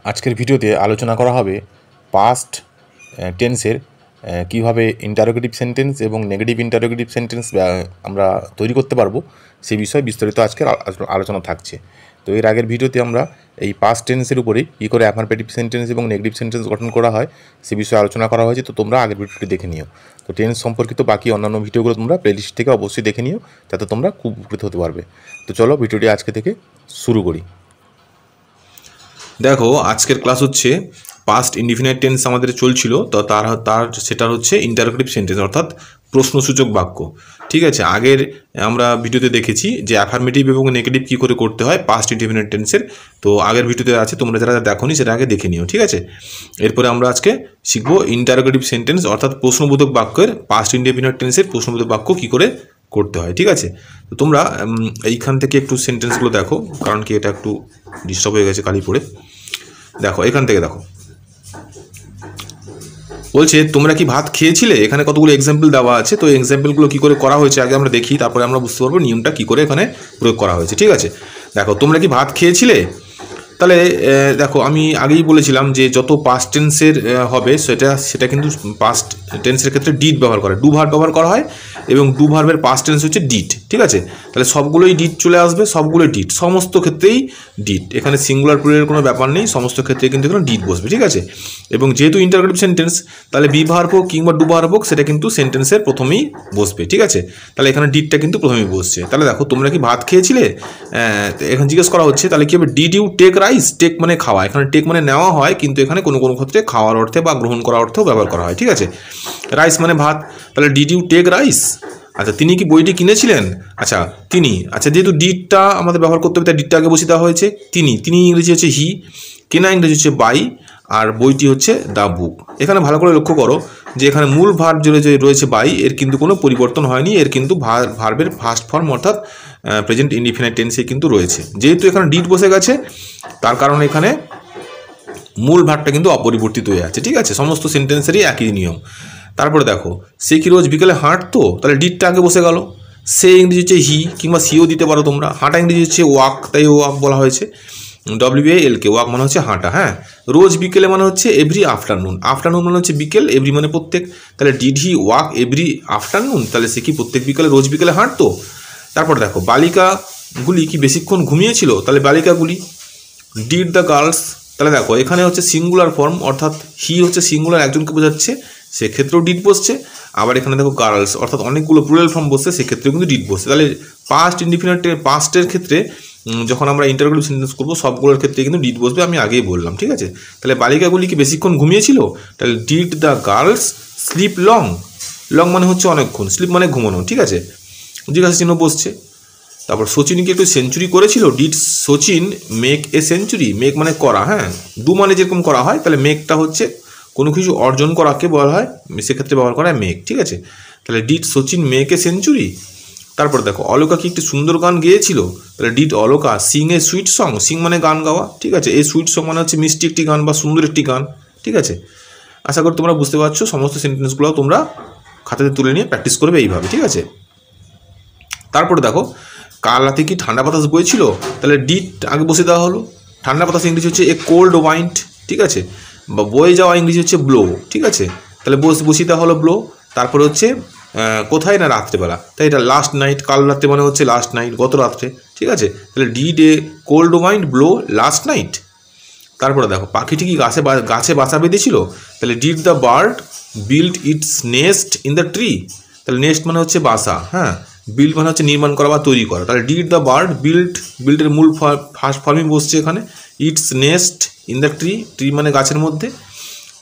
আজকের ভিডিওতে আলোচনা করা হবে পাস্ট টেন্সের কিভাবে ইন্টারোগেটিভ সেন্টেন্স এবং নেগেটিভ ইন্টারোগেটিভ সেন্টেন্স আমরা তৈরি করতে পারবো সেই বিষয়ে বিস্তারিত আজকের আলোচনা থাকছে। তো এর আগের ভিডিওতে আমরা এই পাস্ট টেন্সের উপরে কী করে অ্যাফারমেটিভ সেন্টেন্স এবং নেগেটিভ সেন্টেন্স গঠন করা হয় সে বিষয়ে আলোচনা করা হয়েছে। তো তোমরা আগের ভিডিওটি দেখে নিও। তো টেন্স সম্পর্কিত বাকি অন্যান্য ভিডিওগুলো তোমরা প্লেলিস্ট থেকে অবশ্যই দেখে নিও, যাতে তোমরা খুব উপকৃত হতে পারবে। তো চলো ভিডিওটি আজকে থেকে শুরু করি। দেখো, আজকের ক্লাস হচ্ছে পাস্ট ইনডিফিনাইট টেন্স আমাদের চলছিল, তো সেটা হচ্ছে ইন্টারোগেটিভ সেন্টেন্স অর্থাৎ প্রশ্নসূচক বাক্য। ঠিক আছে, আগের আমরা ভিডিওতে দেখেছি যে অ্যাফারমেটিভ এবং নেগেটিভ কী করে করতে হয় পাস্ট ইনডিফিনাইট টেন্সের। তো আগের ভিডিওতে আছে, তোমরা যারা দেখোনি সেটা আগে দেখে নিও। ঠিক আছে, এরপরে আমরা আজকে শিখবো ইন্টারোগেটিভ সেন্টেন্স অর্থাৎ প্রশ্নবোধক বাক্যের পাস্ট ইনডিফিনাইট টেন্সের প্রশ্নবোধক বাক্য কী করে করতে হয়। ঠিক আছে, তো তোমরা এইখান থেকে একটু সেন্টেন্সগুলো দেখো, কারণ কি এটা একটু ডিস্টার্ব হয়ে গেছে কালি পড়ে। দেখো, এখান থেকে দেখো, বলছে তোমরা কি ভাত খেয়েছিলে। এখানে কতগুলো এক্সাম্পল দেওয়া আছে, তো এক্সাম্পলগুলো কী করে করা হয়েছে আগে আমরা দেখি, তারপরে আমরা বুঝতে পারবো নিয়মটা কী করে এখানে প্রয়োগ করা হয়েছে। ঠিক আছে, দেখো, তোমরা কি ভাত খেয়েছিলে। তাহলে দেখো, আমি আগেই বলেছিলাম যে যত পাস্ট টেন্সের হবে সেটা কিন্তু পাস্ট টেন্সের ক্ষেত্রে ডিড ব্যবহার করে, ডু ভার্ব ব্যবহার করা হয়, এবং ডু ভার্বের পাস্ট টেন্স হচ্ছে ডিড। ঠিক আছে, তাহলে সবগুলোই ডিড চলে আসবে, সবগুলোই ডিড, সমস্ত ক্ষেত্রেই ডিড। এখানে সিঙ্গুলার প্লুরালের কোনো ব্যাপার নেই, সমস্ত ক্ষেত্রে কিন্তু এখানে ডিড বসবে। ঠিক আছে, এবং যেহেতু ইন্টারোগেটিভ সেন্টেন্স, তাহলে বি ভার্ব হোক কিংবা ডু ভার্ব হোক সেটা কিন্তু সেন্টেন্সের প্রথমেই বসবে। ঠিক আছে, তাহলে এখানে ডিডটা কিন্তু প্রথমেই বসছে। তাহলে দেখো, তোমরা কি ভাত খেয়েছিলে, এখানে জিজ্ঞেস করা হচ্ছে, তাহলে কি হবে, did you take rice. Take মানে খাওয়া, এখানে টেক মানে নেওয়া হয়, কিন্তু এখানে কোনো কোনো ক্ষেত্রে খাওয়ার অর্থে বা গ্রহণ করার অর্থেও ব্যবহার করা হয়। ঠিক আছে, রাইস মানে ভাত, তাহলে ডিড ইউ টেক রাইস। আচ্ছা, তিনি কি বইটি কিনেছিলেন। আচ্ছা, তিনি, আচ্ছা, যেহেতু ডিডটা আমাদের ব্যবহার করতে হবে তাই ডিডটা আগে বসিয়ে দেওয়া হয়েছে। তিনি ইংরেজি হচ্ছে হি, কেনা ইংরেজি হচ্ছে বাই, আর বইটি হচ্ছে দ্য বুক। এখানে ভালো করে লক্ষ্য করো যে এখানে মূল ভার্ব যে রয়েছে বাই, এর কিন্তু কোনো পরিবর্তন হয়নি, এর কিন্তু ভার্বের ফার্স্ট ফর্ম অর্থাৎ প্রেজেন্ট ইনডিফিনাইট টেন্সে কিন্তু রয়েছে। যেহেতু এখানে ডিড বসে গেছে, তার কারণে এখানে মূল ভার্বটা কিন্তু অপরিবর্তিত হয়ে আছে। ঠিক আছে, সমস্ত সেন্টেন্সেরই একই নিয়ম। তারপরে দেখো, সে কি রোজ বিকেলে হাঁটতো, তাহলে ডিডটা আগে বসে গেল। সে ইংরেজি হচ্ছে হি, কিংবা সিও দিতে পারো তোমরা। হাঁটা ইংরেজি হচ্ছে ওয়াক, তাই ওয়াক বলা হয়েছে, WALK, ওয়াক মানে হচ্ছে হাঁটা। হ্যাঁ, রোজ বিকেলে মানে হচ্ছে এভরি আফটারনুন, আফটারনুন মানে হচ্ছে বিকেল, এভরি মানে প্রত্যেক, তাহলে did he walk every afternoon, তাহলে সে কি প্রত্যেক বিকেলে রোজ বিকেলে হাঁটতো। তারপর দেখো, বালিকাগুলি কি বেশিক্ষণ ঘুমিয়েছিল, তাহলে বালিকাগুলি। ডিড দ্য গার্লস, তাহলে দেখো এখানে হচ্ছে সিঙ্গুলার ফর্ম, অর্থাৎ হি হচ্ছে সিঙ্গুলার, একজনকে বোঝাচ্ছে, সেক্ষেত্রেও ডিড বসছে। আবার এখানে দেখো গার্লস, অর্থাৎ অনেকগুলো প্লুরাল ফর্ম বসছে, সেক্ষেত্রেও কিন্তু ডিড বসছে। তাহলে পাস্ট ইনডিফিনাইট পাস্টের ক্ষেত্রে যখন আমরা ইন্টারোগেটিভ সেন্টেন্স করবো সবগুলোর ক্ষেত্রে কিন্তু ডিড বসবে, আমি আগেই বললাম। ঠিক আছে, তাহলে বালিকাগুলি কি বেশিক্ষণ ঘুমিয়েছিল, তাহলে did the girls slip long. Long মানে হচ্ছে অনেকক্ষণ, স্লিপ মানে ঘুমানো। ঠিক আছে, জিজ্ঞাসা চিহ্ন বসছে। তারপর সচিন কি একটু সেঞ্চুরি করেছিল, did Sachin make a century. Make মানে করা, হ্যাঁ, ডু মানে যেরকম করা হয়, তাহলে মেকটা হচ্ছে কোনো কিছু অর্জন করাকে বলা হয়, সেক্ষেত্রে ব্যবহার করা হয় মেক। ঠিক আছে, তাহলে did Sachin make a century. তারপর দেখো, অলকা কি একটি সুন্দর গান গেয়েছিল, তাহলে did Alka Singh a sweet song. Singh মানে গান গাওয়া। ঠিক আছে, এই সুইট সং মানে হচ্ছে মিষ্টি একটি গান বা সুন্দর একটি গান। ঠিক আছে, আশা করি তোমরা বুঝতে পারছো। সমস্ত সেন্টেন্সগুলো তোমরা খাতাতে তুলে নিয়ে প্র্যাকটিস করবে এইভাবে। ঠিক আছে, তারপরে দেখো, কাল রাতে কি ঠান্ডা বাতাস বইছিল, তাহলে ডিড আগে বসে দেওয়া হলো। ঠান্ডা বাতাস ইংরেজি হচ্ছে এ কোল্ড ওয়াইন্ড। ঠিক আছে, বা বয়ে যাওয়া ইংরেজি হচ্ছে ব্লো। ঠিক আছে, তাহলে বসিয়ে দেওয়া হলো ব্লো। তারপরে হচ্ছে কোথায় না রাত্রেবেলা, তাই এটা লাস্ট নাইট, কাল রাত্রে মানে হচ্ছে লাস্ট নাইট, গত রাত্রে। ঠিক আছে, তাহলে did a cold wind blow last night. তারপরে দেখো, পাখিটি কি গাছে বাসা বেঁধেছিল, তাহলে did the bird build its nest in the tree. তাহলে নেস্ট মানে হচ্ছে বাসা, হ্যাঁ, বিল্ড মানে হচ্ছে নির্মাণ করা বা তৈরি করা, তাহলে ডিড দ্য বার্ড বিল্ডের মূল ফার্স্ট ফর্মই বসছে এখানে, it's nest in the tree. Tree মানে গাছের মধ্যে।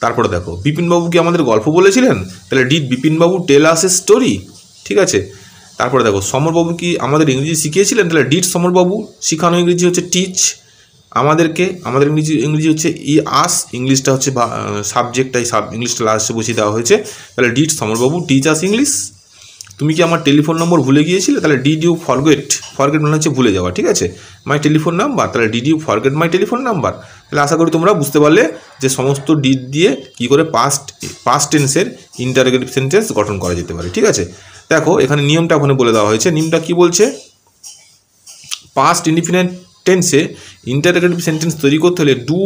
তারপরে দেখো, বিপিনবাবু কি আমাদের গল্প বলেছিলেন, তাহলে did বিপিনবাবু tell us a story. ঠিক আছে, তারপরে দেখো, সমরবাবু কি আমাদের ইংরেজি শিখিয়েছিলেন, তাহলে ডিড সমরবাবু। শিখানো ইংরেজি হচ্ছে টিচ, আমাদের ইংরেজি হচ্ছে আস, ইংলিশটা হচ্ছে সাবজেক্ট, তাই ইংলিশটা লাস্টে বসিয়ে দেওয়া হয়েছে। তাহলে ডিড সমরবাবু টিচ আস ইংলিশ। তুমি কি আমার টেলিফোন নম্বর ভুলে গিয়েছিলে, তাহলে ডিড ইউ ফরগেট মানে হচ্ছে ভুলে যাওয়া। ঠিক আছে, মাই টেলিফোন নাম্বার, তাহলে did you forget my telephone number. তাহলে আশা করি তোমরা বুঝতে পারলে যে সমস্ত ডিড দিয়ে কী করে পাস্ট টেন্সের ইন্টারোগেটিভ সেন্টেন্স গঠন করা যেতে পারে। ঠিক আছে, দেখো এখানে নিয়মটা ওখানে বলে দেওয়া হয়েছে। নিয়মটা কি বলছে, পাস্ট ইনডিফিনাইট টেন্সে ইন্টারোগেটিভ সেন্টেন্স তৈরি করতে হলে ডু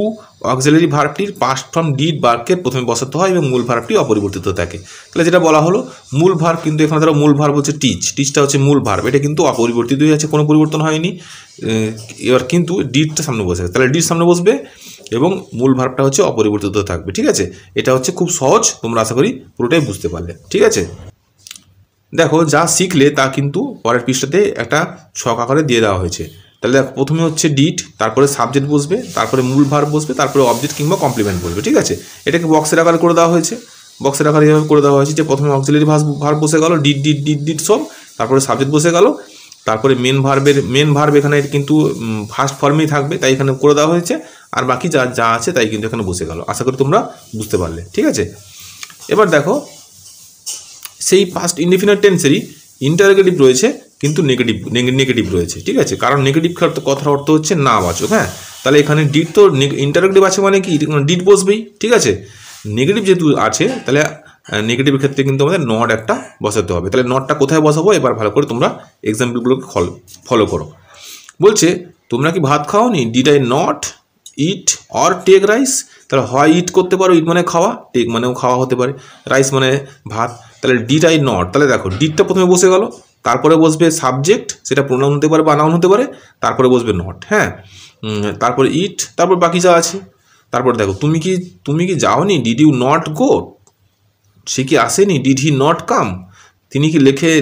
অক্সিলারি ভার্বটির পাস্ট ফর্ম ডিড ভার্বকে প্রথমে বসাতে হয় এবং মূল ভার্বটি অপরিবর্তিত থাকে। তাহলে যেটা বলা হলো মূল ভার্ব, কিন্তু এখানে ধরো মূল ভার্ব হচ্ছে টিচ, টিচটা হচ্ছে মূল ভার্ব, এটা কিন্তু অপরিবর্তিত হয়ে আছে, কোনো পরিবর্তন হয়নি। এবার কিন্তু ডিডটা সামনে বসে, তাহলে ডিড সামনে বসবে এবং মূল ভার্বটা হচ্ছে অপরিবর্তিত থাকবে। ঠিক আছে, এটা হচ্ছে খুব সহজ, তোমরা আশা করি পুরোটাই বুঝতে পারলে। ঠিক আছে, দেখো যা শিখলে তা কিন্তু পরের পৃষ্ঠাতে একটা ছক আকারে দিয়ে দেওয়া হয়েছে। তাহলে দেখো প্রথমে হচ্ছে ডিড, তারপরে সাবজেক্ট বসবে, তারপরে মূল ভার্ব বসবে, তারপরে অবজেক্ট কিংবা কমপ্লিমেন্ট বসবে। ঠিক আছে, এটাকে বক্সের আকারে করে দেওয়া হয়েছে, বক্সের আকারে এভাবে করে দেওয়া হয়েছে যে প্রথমে অক্সিলারি ভার্ব বসে গেল, ডিড ডিড ডিড ডিড সব, তারপরে সাবজেক্ট বসে গেল, তারপরে মেন ভার্ব এখানে কিন্তু ফার্স্ট ফর্মেই থাকবে, তাই এখানে করে দেওয়া হয়েছে, আর বাকি যা যা আছে তাই কিন্তু এখানে বসে গেল। আশা করি তোমরা বুঝতে পারলে। ঠিক আছে, এবার দেখো সেই পাস্ট ইনডিফিনিট টেন্সেরই ইন্টারোগেটিভ রয়েছে কিন্তু নেগেটিভ রয়েছে। ঠিক আছে, কারণ নেগেটিভ কথার অর্থ হচ্ছে না বাচক। হ্যাঁ, তাহলে এখানে ডিড তো ইন্টারোগেটিভ আছে মানে কি ডিড বসবেই। ঠিক আছে, নেগেটিভ যেহেতু আছে তাহলে নেগেটিভের ক্ষেত্রে কিন্তু আমাদের নট একটা বসাতে হবে। তাহলে নটটা কোথায় বসাবো এবার ভালো করে তোমরা এক্সাম্পলগুলোকে ফলো করো। বলছে তোমরা কি ভাত খাওনি, did I not eat or take rice. তাহলে হয় ইট করতে পারো, ইট মানে খাওয়া, টেক মানেও খাওয়া হতে পারে, রাইস মানে ভাত। তাহলে ডিড আই নট, তাহলে দেখো ডিডটা প্রথমে বসে গেল, তারপরে বসবে সাবজেক্ট, সেটা প্রোনাউন হতে পারে বা নাউন হতে পারে, তারপরে বসবে নট। হ্যাঁ, তারপরে ইট, তারপর বাকি যা আছে। তারপর দেখো তুমি কি যাওনি, ডিড ইউ নট গো, সে কি আসেনি, ডিড হি নট কাম, তিনি কি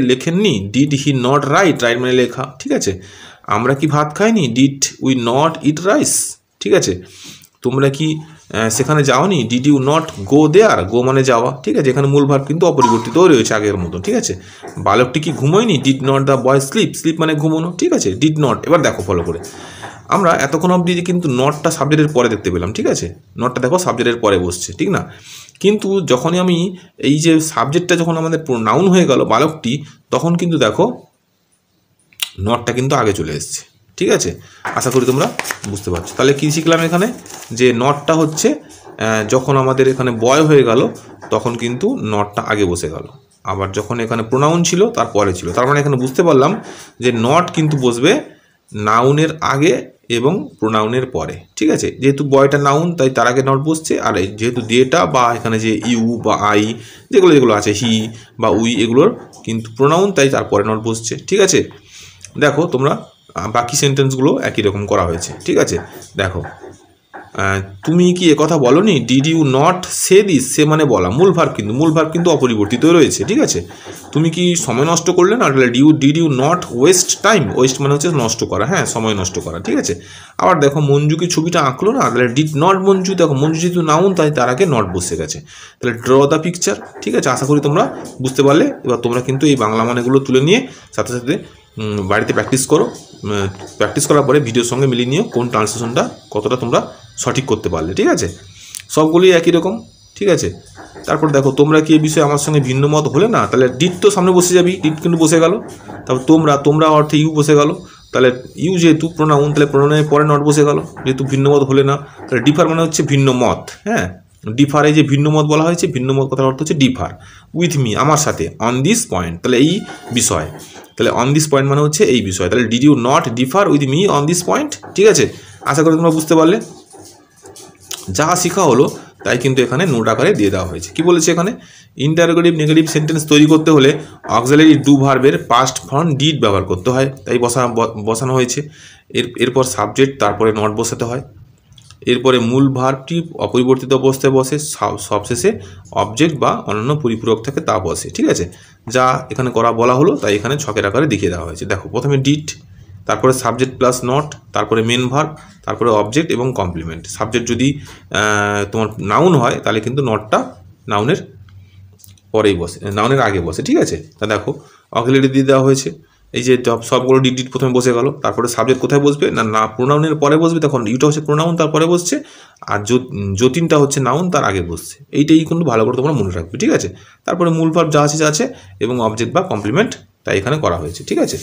লেখেননি, ডিড হি নট রাইট মানে লেখা। ঠিক আছে, আমরা কি ভাত খাইনি, did we not eat rice. ঠিক আছে, তোমরা কি সেখানে যাওনি, ডিড ইউ নট গো দেয়ার, গো মানে যাওয়া। ঠিক আছে, এখানে মূল ভার্ব কিন্তু অপরিবর্তিত রয়েছে আগের মতো। ঠিক আছে, বালকটি কি ঘুমোয়নি, did not the boy sleep মানে ঘুমোনো। ঠিক আছে, ডিড নট। এবার দেখো ফলো করে, আমরা এতক্ষণ অবধি কিন্তু নটটা সাবজেক্টের পরে দেখতে পেলাম। ঠিক আছে, নটটা দেখো সাবজেক্টের পরে বসছে, ঠিক না? কিন্তু যখনই আমি এই যে সাবজেক্টটা যখন আমাদের নাউন হয়ে গেল বালকটি, তখন কিন্তু দেখো নটটা কিন্তু আগে চলে এসছে। ঠিক আছে, আশা করি তোমরা বুঝতে পারছো। তাহলে কী শিখলাম এখানে, যে নটটা হচ্ছে যখন আমাদের এখানে বয় হয়ে গেল তখন কিন্তু নটটা আগে বসে গেল, আবার যখন এখানে প্রোনাউন ছিল তারপরে ছিল। তার মানে এখানে বুঝতে পারলাম যে নট কিন্তু বসবে নাউনের আগে এবং প্রোনাউনের পরে। ঠিক আছে, যেহেতু বয়টা নাউন তাই তার আগে নট বসছে, আর যেহেতু দেটা বা এখানে যে ইউ বা আই যেগুলো আছে, হি বা উই, এগুলোর কিন্তু প্রোনাউন, তাই তারপরে নট বসছে। ঠিক আছে, দেখো তোমরা বাকি সেন্টেন্সগুলো একই রকম করা হয়েছে। ঠিক আছে, দেখো তুমি কি কথা বলনি, did you not say this, say মানে বলা, মূল ভার্ব কিন্তু অপরিবর্তিত রয়েছে। ঠিক আছে, তুমি কি সময় নষ্ট করলে না, did you not waste time, waste মানে হচ্ছে নষ্ট করা, হ্যাঁ সময় নষ্ট করা। ঠিক আছে, আবার দেখো মঞ্জু কি ছবিটা আঁকলো না, তাহলে ডিড নট মঞ্জু, দেখো মঞ্জু যেহেতু নাউন তাই তার আগে নট বসে গেছে, তাহলে ড্র দ্য পিকচার। ঠিক আছে, আশা করি তোমরা বুঝতে পারলে। এবার তোমরা কিন্তু এই বাংলা মানেগুলো তুলে নিয়ে সাথে সাথে বাড়িতে প্র্যাকটিস করো, প্র্যাকটিস করার পরে ভিডিওর সঙ্গে মিলিয়ে নিও কোন ট্রান্সলেশনটা কতটা তোমরা সঠিক করতে পারলে। ঠিক আছে, সবগুলোই একই রকম। ঠিক আছে, তারপর দেখো তোমরা কি এই বিষয়ে আমার সঙ্গে ভিন্ন মত হলে না, তাহলে ডিড তো সামনে বসে যাবি, ডিড কিন্তু বসে গেল। তারপর তোমরা অর্থে ইউ বসে গেল, তাহলে ইউ যেহেতু প্রোনাউন তাহলে প্রোনাউনের পরে নট বসে গেল, যেহেতু ভিন্ন মত হলে না। তাহলে ডিফার মানে হচ্ছে ভিন্ন মত। হ্যাঁ, ডিফারে যে ভিন্ন মত বলা হয়েছে, ভিন্ন মত কথার অর্থ হচ্ছে ডিফার, উইথ মি আমার সাথে, অন দিস পয়েন্ট তাহলে এই বিষয়, তাহলে অন দিস পয়েন্ট মানে হচ্ছে এই বিষয়, তাহলে did you not differ with me on this point. ঠিক আছে, আশা করি তোমরা বুঝতে পারলে। যা শেখা হলো তাই কিন্তু এখানে নোট আকারে দিয়ে দেওয়া হয়েছে। কি বলেছে এখানে, ইন্টারোগেটিভ নেগেটিভ সেন্টেন্স তৈরি করতে হলে অক্সিলারি ডু ভার্বের পাস্ট ফর্ম ডিড ব্যবহার করতে হয়, তাই বসানো হয়েছে। এরপর সাবজেক্ট, তারপরে নট বসাতে হয়, এরপরে মূল ভার্বটি অপরিবর্তিত অবস্থায় বসে, সবশেষে অবজেক্ট বা অন্যান্য পরিপূরক থাকে তা বসে। ঠিক আছে, যা এখানে বলা হলো তাই এখানে ছকের আকারে দেখিয়ে দেওয়া হয়েছে। দেখো প্রথমে ডিড, তারপরে সাবজেক্ট প্লাস নট, তারপরে মেন ভার্ব, তারপরে অবজেক্ট এবং কমপ্লিমেন্ট। সাবজেক্ট যদি তোমার নাউন হয় তাহলে কিন্তু নটটা নাউনের পরেই বসে, নাউনের আগে বসে। ঠিক আছে, তা দেখো অক্সিলারি দিয়ে দেওয়া হয়েছে, এই যে সবগুলো ডিড প্রথমে বসে গেল, তারপরে সাবজেক্ট কোথায় বসবে না প্রোনাউনের পরে বসবে, তখন ইউটা হচ্ছে প্রোনাউন তারপরে বসছে, আর যতীনটা হচ্ছে নাউন তার আগে বসছে। এইটাই কিন্তু ভালো করে তোমরা মনে রাখবে। ঠিক আছে, তারপরে মূল ভার্ব যা আছে এবং অবজেক্ট বা কমপ্লিমেন্ট তাই এখানে করা হয়েছে। ঠিক আছে,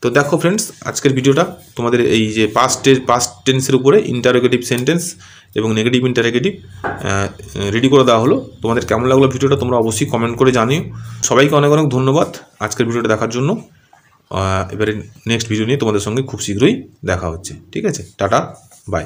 তো দেখো ফ্রেন্ডস, আজকের ভিডিওটা তোমাদের এই যে পাস্ট টেন্সের উপরে ইন্টারোগেটিভ সেন্টেন্স এবং নেগেটিভ ইন্টারোগেটিভ রেডি করে দেওয়া হলো। তোমাদের কেমন লাগলো ভিডিওটা তোমরা অবশ্যই কমেন্ট করে জানিও। সবাইকে অনেক অনেক ধন্যবাদ আজকের ভিডিওটা দেখার জন্য। এবারে নেক্সট ভিডিও নিয়ে তোমাদের সঙ্গে খুব শীঘ্রই দেখা হচ্ছে। ঠিক আছে, টাটা, বাই।